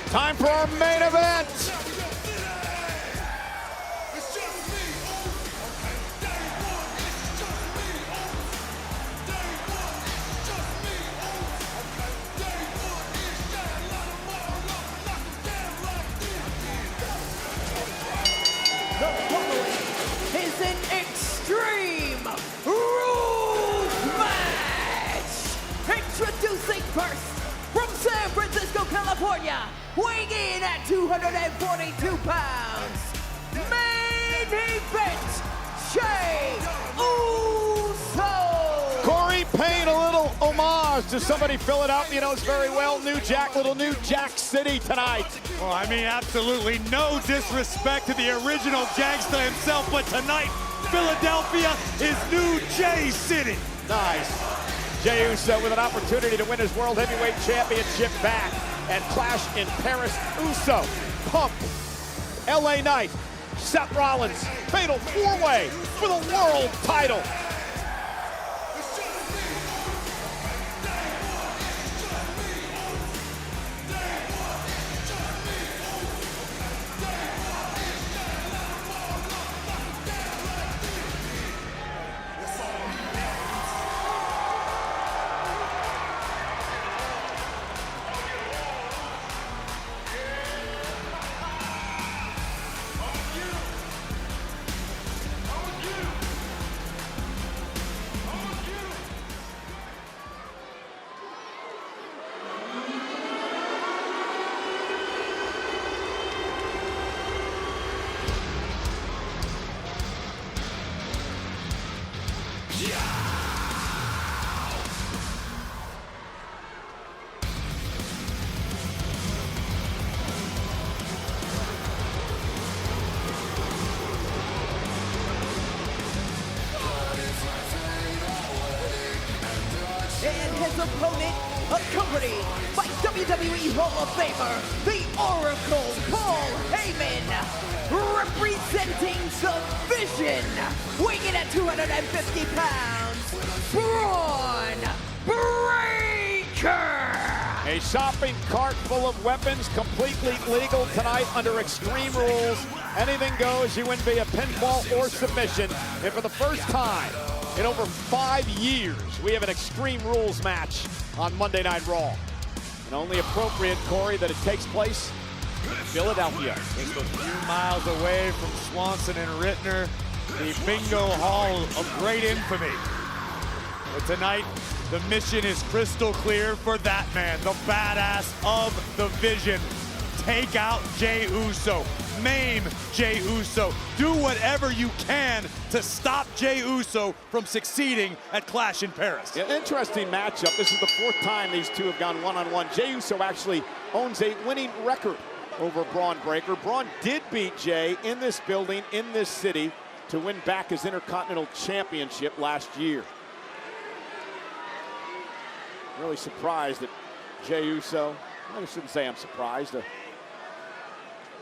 Time for our main event. The following is an Extreme Rules match. Introducing first, from San Francisco, California, weighing in at 242 pounds, main event, Jey Uso. Corey paying a little homage to somebody Philadelphia knows very well, New Jack City tonight. Well, I mean, absolutely no disrespect to the original Jagsta himself, but tonight, Philadelphia is New Jay City. Nice. Jey Uso with an opportunity to win his World Heavyweight Championship back at Clash in Paris. Uso, Punk, LA Knight, Seth Rollins, fatal four-way for the world title. And his opponent, accompanied by WWE Hall of Famer, the Oracle, Paul Heyman, representing the Vision, weighing in at 250 pounds, Braun Breaker. A shopping cart full of weapons, completely legal tonight under Extreme Rules. Anything goes, you win via pinfall or submission. And for the first time in over 5 years, we have an Extreme Rules match on Monday Night Raw. And only appropriate, Corey, that it takes place in Philadelphia. Just a few miles away from Swanson and Rittner, the bingo hall of great infamy. But tonight, the mission is crystal clear for that man, the badass of the Vision. Take out Jey Uso, maim Jey Uso, do whatever you can to stop Jey Uso from succeeding at Clash in Paris. Yeah, interesting matchup. This is the fourth time these two have gone one-on-one. Jey Uso actually owns a winning record over Braun Breaker. Braun did beat Jey in this building, in this city, to win back his Intercontinental Championship last year. Really surprised that Jey Uso, I shouldn't say I'm surprised,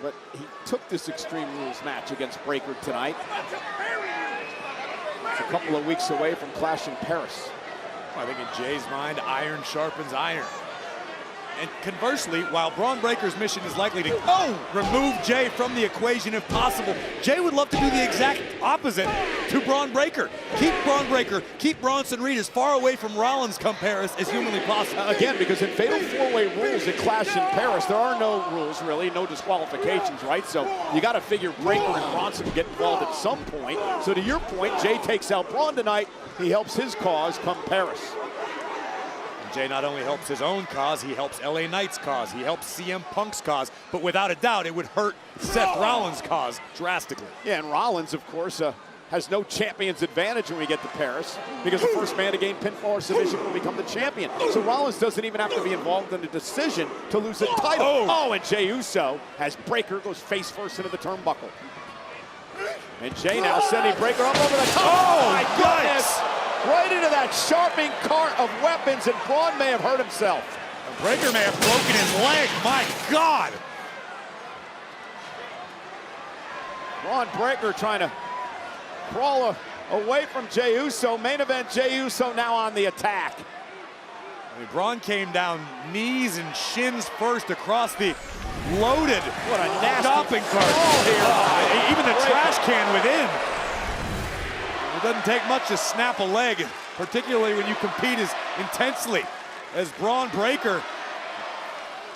but he took this Extreme Rules match against Breaker tonight. It's a couple of weeks away from Clash in Paris. I think in Jay's mind, iron sharpens iron. And conversely, while Braun Breaker's mission is likely to remove Jey from the equation if possible, Jey would love to do the exact opposite to Braun Breaker. Keep Braun Breaker, keep Bronson Reed as far away from Rollins come Paris as humanly possible. Again, because in fatal four-way rules at Clash in Paris, there are no rules really, no disqualifications, right? So you got to figure Breaker and Bronson will get involved at some point. So to your point, Jey takes out Braun tonight. He helps his cause come Paris. Jey not only helps his own cause, he helps LA Knight's cause, he helps CM Punk's cause, but without a doubt, it would hurt Seth Rollins' cause drastically. Yeah, and Rollins, of course, has no champion's advantage when we get to Paris because the first man to gain pinfall or submission will become the champion. So Rollins doesn't even have to be involved in the decision to lose the title. Oh, and Jey Uso, as Breaker goes face first into the turnbuckle. And Jey now sending Breaker up over the top. Oh, my goodness! Right into that sharpening cart of weapons, and Braun may have hurt himself. Breaker may have broken his leg, my God! Braun Breaker trying to crawl away from Jey Uso. Main event, Jey Uso now on the attack. I mean, Braun came down knees and shins first across the loaded What a nasty shopping cart. Even the trash can within. It doesn't take much to snap a leg, particularly when you compete as intensely as Braun Breaker.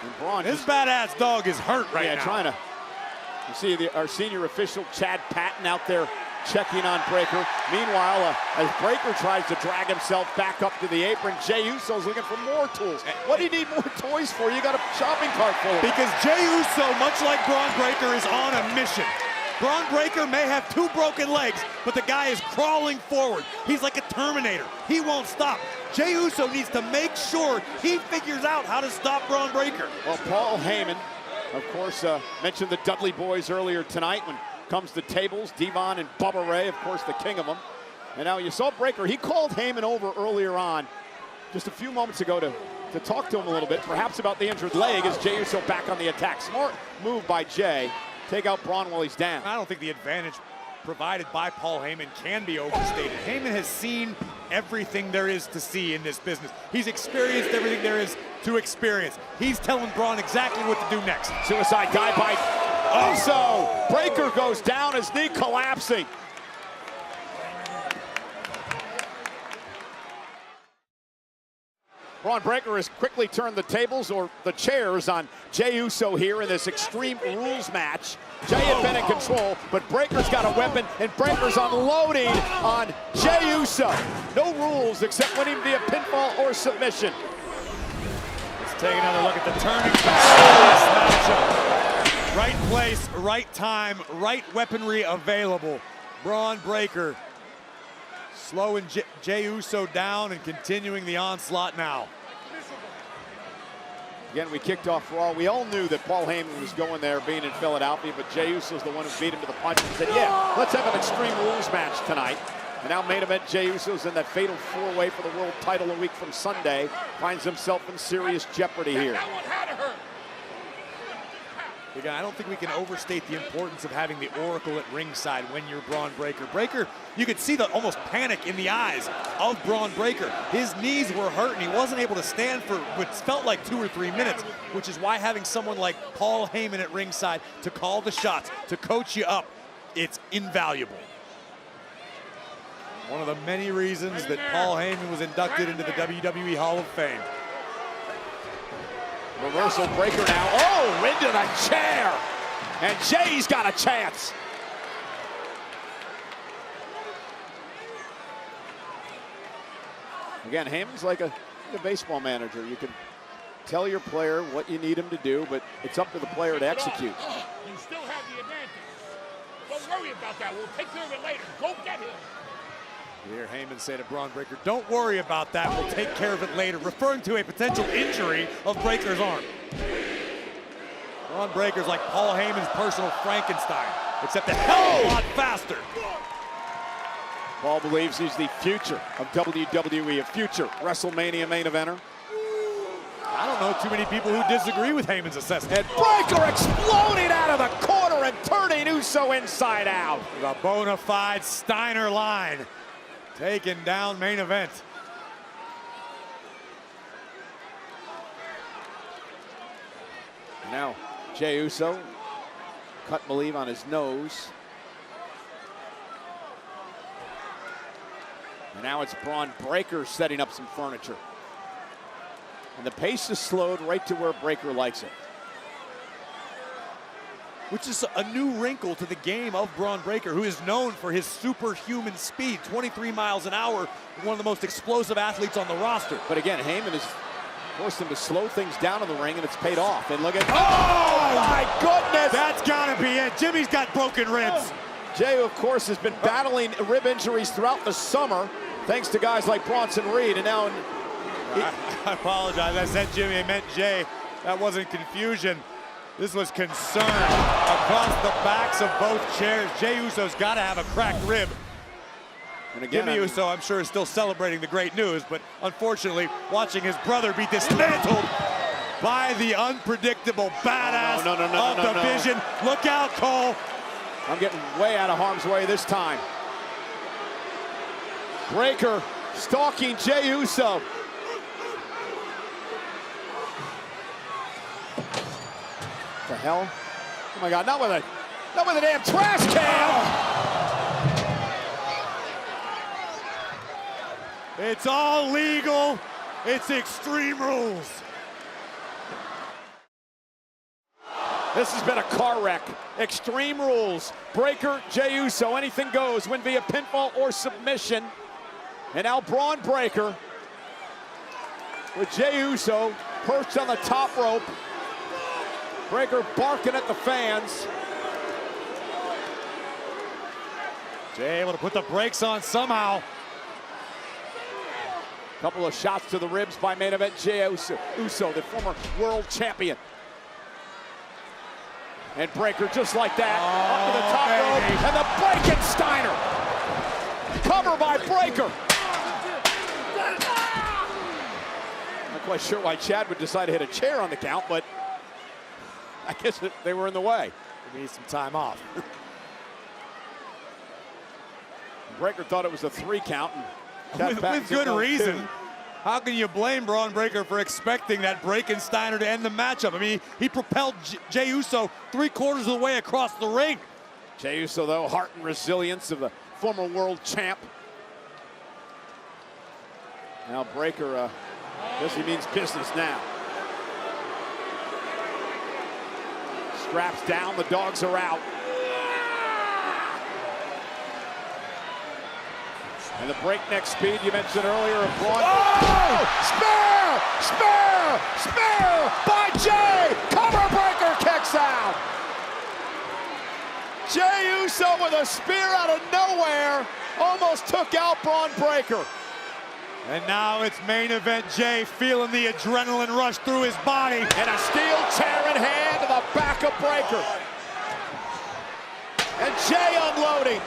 And Braun This badass dog is hurt right now. Trying to. You see our senior official Chad Patton out there checking on Breaker. Meanwhile, as Breaker tries to drag himself back up to the apron, Jey Uso's looking for more tools. What do you need more toys for? You got a shopping cart full of them. Because Jey Uso, much like Braun Breaker, is on a mission. Braun Breaker may have 2 broken legs, but the guy is crawling forward. He's like a Terminator. He won't stop. Jey Uso needs to make sure he figures out how to stop Braun Breaker. Well, Paul Heyman, of course, mentioned the Dudley Boys earlier tonight when it comes to tables. Devon and Bubba Ray, of course, the king of them. And now you saw Breaker. He called Heyman over earlier on, just a few moments ago, to talk to him a little bit, perhaps about the injured leg, as Jey Uso back on the attack. Smart move by Jey. Take out Braun while he's down. I don't think the advantage provided by Paul Heyman can be overstated. Heyman has seen everything there is to see in this business. He's experienced everything there is to experience. He's telling Braun exactly what to do next. Suicide dive by Uso. Breaker goes down, his knee collapsing. Braun Breaker has quickly turned the tables or the chairs on Jey Uso here in this Extreme Rules match. Jey had been in control, but Breaker's got a weapon, and Breaker's unloading on Jey Uso. No rules except winning via pinfall or submission. Let's take another look at the turning back of this matchup. Right place, right time, right weaponry available. Braun Breaker slowing Jey Uso down and continuing the onslaught now. Again, we kicked off Raw. We all knew that Paul Heyman was going there, being in Philadelphia, but Jey Uso's the one who beat him to the punch and said, yeah, let's have an Extreme Rules match tonight. And now main event, Jey Uso's in that fatal 4-way for the world title a week from Sunday. Finds himself in serious jeopardy here. Again, I don't think we can overstate the importance of having the Oracle at ringside when you're Braun Breaker. Breaker, you could see the almost panic in the eyes of Braun Breaker. His knees were hurt and he wasn't able to stand for what felt like 2 or 3 minutes, which is why having someone like Paul Heyman at ringside to call the shots, to coach you up, it's invaluable. One of the many reasons that Paul Heyman was inducted into the WWE Hall of Fame. Reversal Breaker now. Oh, into the chair. And Jey's got a chance. Again, Heyman's like a baseball manager. You can tell your player what you need him to do, but it's up to the player to execute. You still have the advantage. Don't worry about that. We'll take care of it later. Go get him. You hear Heyman say to Braun Breaker, don't worry about that, we'll take care of it later, referring to a potential injury of Breaker's arm. Braun Breaker's like Paul Heyman's personal Frankenstein, except a hell of a lot faster. Paul believes he's the future of WWE, a future WrestleMania main eventer. I don't know too many people who disagree with Heyman's assessment. And Breaker exploding out of the corner and turning Uso inside out. The bona fide Steiner line. Taking down main event. Now, Jey Uso, cut believe on his nose. And now it's Braun Breaker setting up some furniture. And the pace is slowed right to where Breaker likes it. Which is a new wrinkle to the game of Braun Breaker, who is known for his superhuman speed, 23 miles an hour, one of the most explosive athletes on the roster. But again, Heyman has forced him to slow things down in the ring, and it's paid off. And look at, oh my goodness! That's gotta be it. Jimmy's got broken ribs. Jey, of course, has been battling rib injuries throughout the summer, thanks to guys like Bronson Reed, and now... I apologize, I said Jimmy, I meant Jey. That wasn't confusion. This was concern across the backs of both chairs. Jey Uso's got to have a cracked rib. And again, Jimmy Uso, I'm sure, is still celebrating the great news, but unfortunately, watching his brother be dismantled by the unpredictable badass of the Vision. Look out, Cole. I'm getting way out of harm's way this time. Breaker stalking Jey Uso. the hell? Oh my God, not with a damn trash can! It's all legal. It's Extreme Rules. This has been a car wreck. Extreme Rules. Breaker, Jey Uso, anything goes. Win via pinfall or submission. And now Braun Breaker with Jey Uso perched on the top rope. Breaker barking at the fans. Jey able to put the brakes on somehow. Couple of shots to the ribs by main event Jey Uso, the former world champion. And Breaker just like that, up to the top rope, and the Breakensteiner. Cover by Breaker. Not quite sure why Chad would decide to hit a chair on the count, but I guess they were in the way. We need some time off. Breaker thought it was a 3 count. And with good reason. 2. How can you blame Braun Breaker for expecting that Breakensteiner to end the matchup? I mean, he propelled Jey Uso 3/4 of the way across the ring. Jey Uso, though, heart and resilience of the former world champ. Now Breaker, guess he means business now. Straps down, the dogs are out. And the breakneck speed you mentioned earlier of Braun. Oh! Spear by Jey! Cover, Breaker kicks out! Jey Uso with a spear out of nowhere almost took out Braun Breaker. And now it's main event Jey feeling the adrenaline rush through his body. And a steel chair in hand to the back of Breaker. And Jey unloading.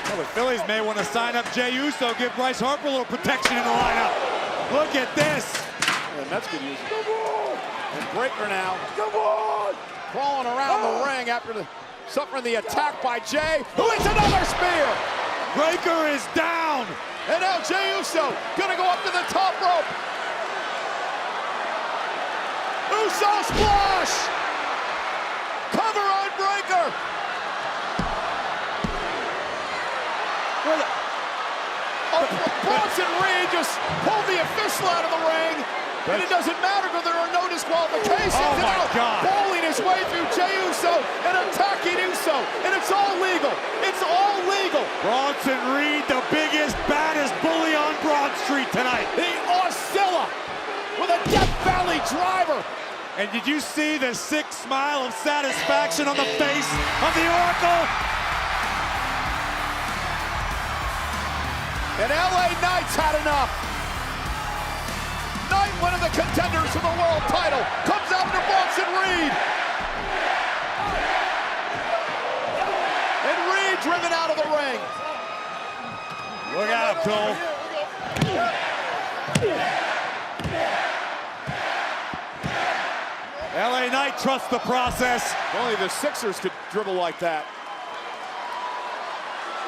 Well, the Phillies may want to sign up Jey Uso, give Bryce Harper a little protection in the lineup. Look at this. And that's good use. And Breaker now crawling around the ring after suffering the attack by Jey, who hits another spear. Breaker is down. And now Jey Uso gonna go up to the top rope. Uso splash. Cover on Breaker. Bronson Reed just pulled the official out of the ring, and it doesn't matter because there are no disqualifications. Oh my God. Bowling his way through Jey Uso and attacking Uso, and it's all legal. It's all legal. Bronson Reed, the biggest, baddest bully on Broad Street tonight. The Oscilla with a Death Valley driver. And did you see the sick smile of satisfaction on the face of the Oracle? And LA Knight's had enough. Knight, one of the contenders for the world title, comes out to Bronson Reed. And Reed driven out of the ring. Look out, Cole. LA Knight trusts the process. Only the Sixers could dribble like that.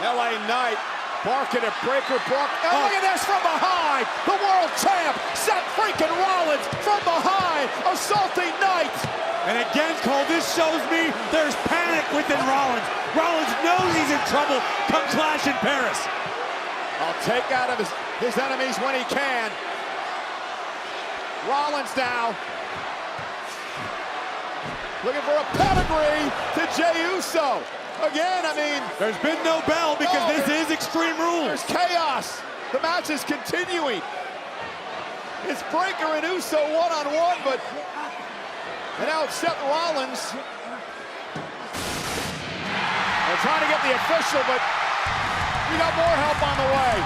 LA Knight barking at Breaker. And look at this from behind. The world champ, Seth freaking Rollins from behind, assaulting Knight. And again, Cole, this shows me there's panic within Rollins. Rollins knows he's in trouble come Clash in Paris. I'll take out of his enemies when he can. Rollins now looking for a pedigree to Jey Uso. Again, I mean, there's been no bell because this is Extreme Rules. There's chaos. The match is continuing. It's Breaker and Uso one-on-one, but and now it's Seth Rollins. They're trying to get the official, but we got more help on the way.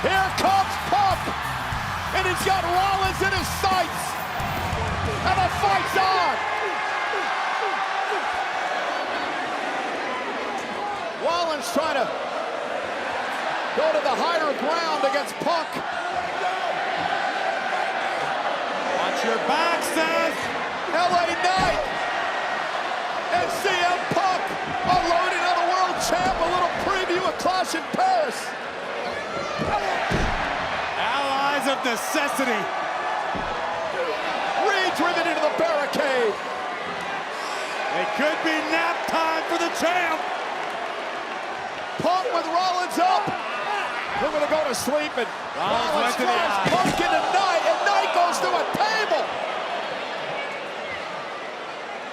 Here comes Punk, and he's got Rollins in his sights. And the fight's on! Rollins trying to go to the higher ground against Punk. Watch your back, Seth! LA Knight and CM Punk unloading on the world champ. A little preview of Clash in Paris. Allies of necessity. Reed driven into the barricade. It could be nap time for the champ. Punk with Rollins up. They're going to go to sleep, and Rollins went to the drives eye. Punk into Knight, and Knight goes through a table.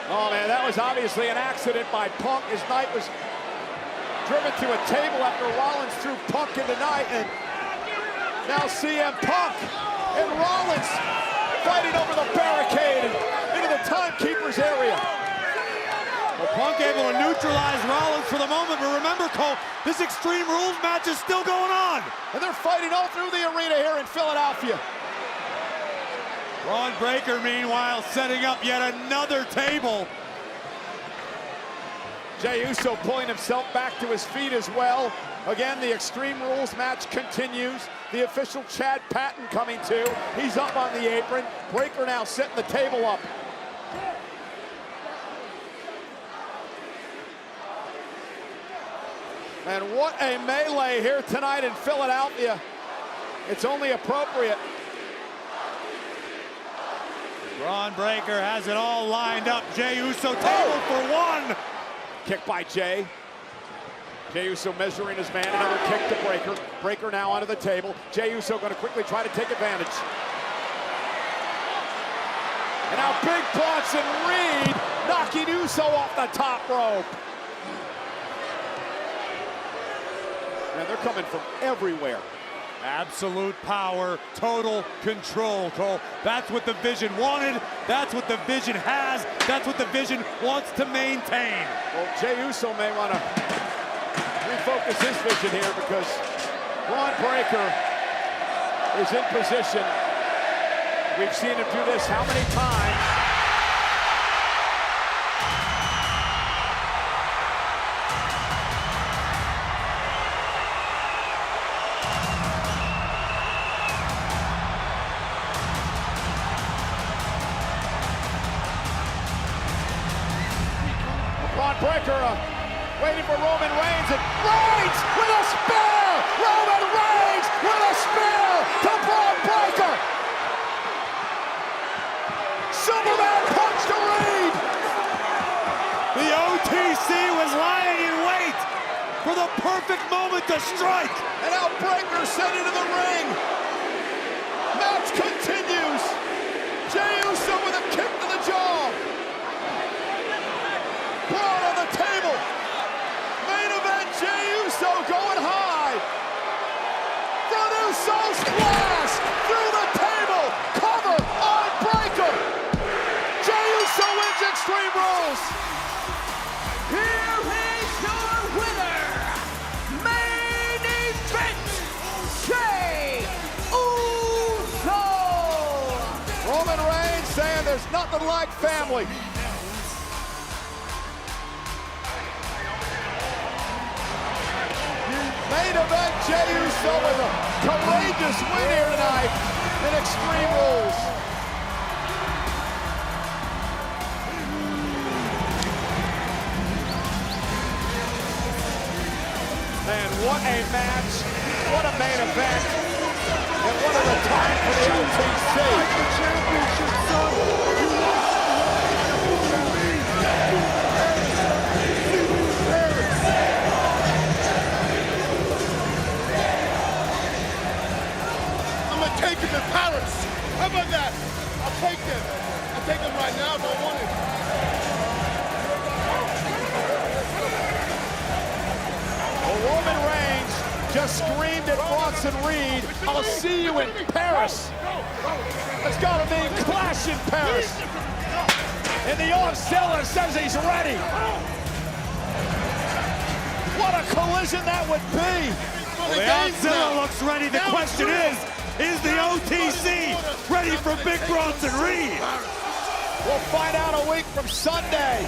Oh, man, that was obviously an accident by Punk as Knight was driven to a table after Rollins threw Punk into Knight, and now CM Punk and Rollins fighting over the barricade and into the timekeeper's area. Well, Punk able to neutralize Rollins for the moment, but remember, Cole, this Extreme Rules match is still going on. And they're fighting all through the arena here in Philadelphia. Braun Breaker, meanwhile, setting up yet another table. Jey Uso pulling himself back to his feet as well. Again, the Extreme Rules match continues. The official Chad Patton coming to. He's up on the apron. Breaker now setting the table up. And what a melee here tonight in Philadelphia. It's only appropriate. Braun Breaker has it all lined up. Jey Uso table for one. Kick by Jey. Jey Uso measuring his man. Another kick to Breaker. Breaker now onto the table. Jey Uso going to quickly try to take advantage. And now Big Bronson Reed knocking Uso off the top rope. And they're coming from everywhere. Absolute power, total control, Cole. That's what the Vision wanted. That's what the Vision has. That's what the Vision wants to maintain. Well, Jey Uso may want to refocus his vision here because Braun Breaker is in position. We've seen him do this how many times? Braun Breaker waiting for Roman Reigns, and Reigns with a spear! Roman Reigns with a spear to Braun Breaker! Superman punch to Reed! The OTC was lying in wait for the perfect moment to strike. And now Breaker sent into the ring. Match continues. Jey Uso with a kick to the jaw. Braun on the table. Main event, Jey Uso going high. Front Uso splash through the table. Cover on Breaker. Jey Uso wins Extreme Rules. Here is your winner, main event, Jey Uso. Roman Reigns saying there's nothing like family. Main event, Jey Uso with a courageous win here tonight in Extreme Rules. And what a match, what a main event, and what a return for the OTC. I'm gonna take him to Paris. How about that? I'll take them. I'll take them right now if I want it. Well, Roman Reigns just screamed at Bronson Reed, I'll see you in Paris. There's got to be Clash in Paris. And the off-seller says he's ready. What a collision that would be. Well, the Godzilla looks ready. The question is the OTC ready for Big Bronson Reed? We'll find out a week from Sunday.